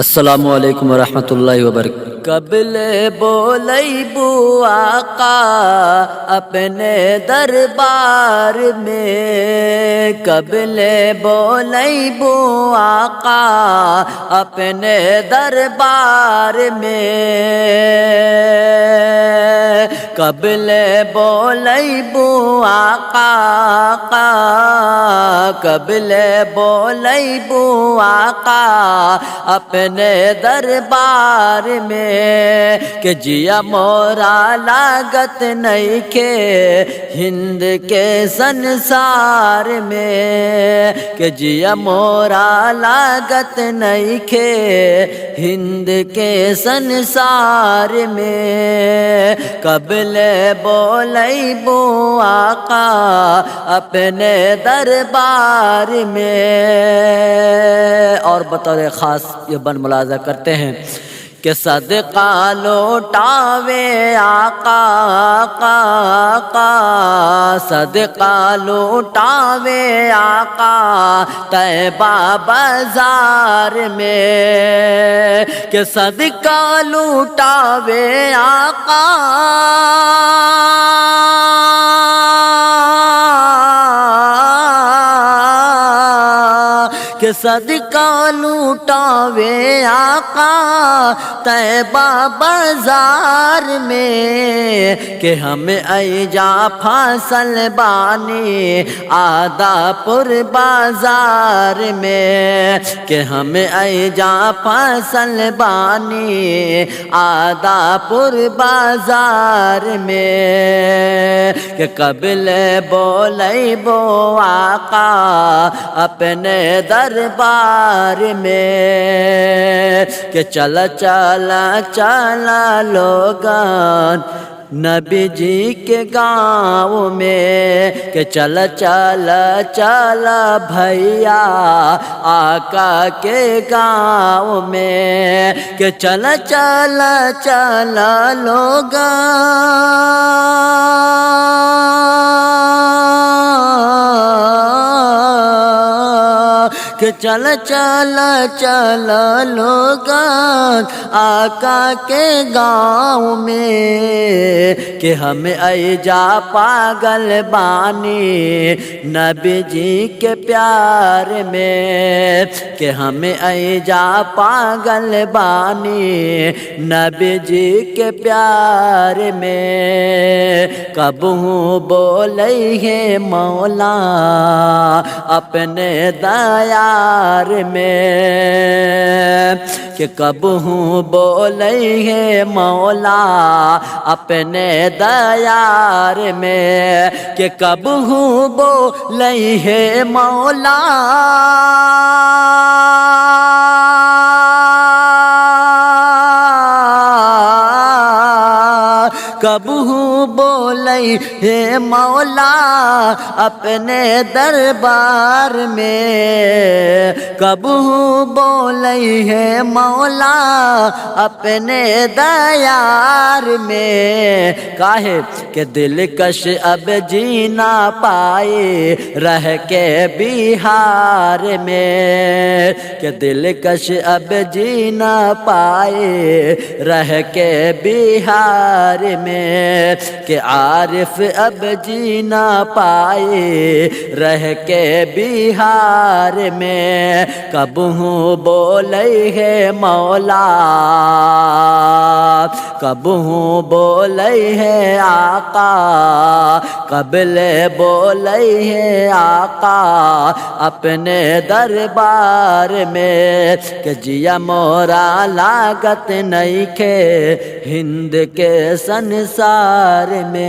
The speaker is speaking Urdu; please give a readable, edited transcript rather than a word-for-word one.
السلام علیکم ورحمۃ اللہ وبرکاتہ۔ قبل بولیبو آقا اپنے دربار میں، قبل بولیبو آقا اپنے دربار میں، قبل بولیبو آقا قبل بولیبو آقا اپنے دربار میں، کہ جیا مورا لاگت نہیں کے ہند کے سنسار میں، کہ جیا مورا لاگت نہیں کے ہند کے سنسار میں، قبل بولیبو آقا اپنے دربار میں۔ اور بطور خاص یہ بن ملاحظہ کرتے ہیں کہ صدقہ لوٹاوے آقا صدقہ لوٹاوے آقا طیبہ بازار میں، کہ صدقہ لوٹاوے آقا کہ صدقہ لوٹاوے آقا طیبہ بازار میں، کہ ہمیں ایجا فصل بانی آدھا پور بازار میں، کہ ہمیں ایجا فصل بانی آدھا پور بازار میں، کہ قبل بولیبو آقا اپنے دربار میں، کہ چلا چلا چلا لوگان نبی جی کے گاؤں میں، کہ چلا چلا چلا بھیا آقا کے گاؤں میں، کہ چلا چلا چلا کہ چلا چلا چلا لوگان آقا کے گاؤں میں، کہ ہمیں ایجا پاگل بانی نبی جی کے پیار میں، کہ ہمیں ایجا پاگل بانی نبی جی کے پیار میں، کب ہوں بولئی ہے مولا اپنے دیار میں، کہ کب ہوں بولئی ہے مولا اپنے دیار میں، کہ کب ہوں بولئی ہے مولا کب ہوں بولئی ہے مولا اپنے دربار میں، کب ہوں بولئی ہے مولا اپنے دیار میں، کاہے کہ دلکش اب جینا پائے رہ کے بہار میں، کہ دلکش اب جینا پائے رہ کے بہار میں، کہ عارف اب جینا پائے رہ کے بہار میں، کب ہوں بولئی ہے مولا کب ہوں بولئی ہے آقا قبل بولئی ہے آقا اپنے دربار میں، کہ جیا مورا لاگت نہیں کے ہند کے سنسار میں۔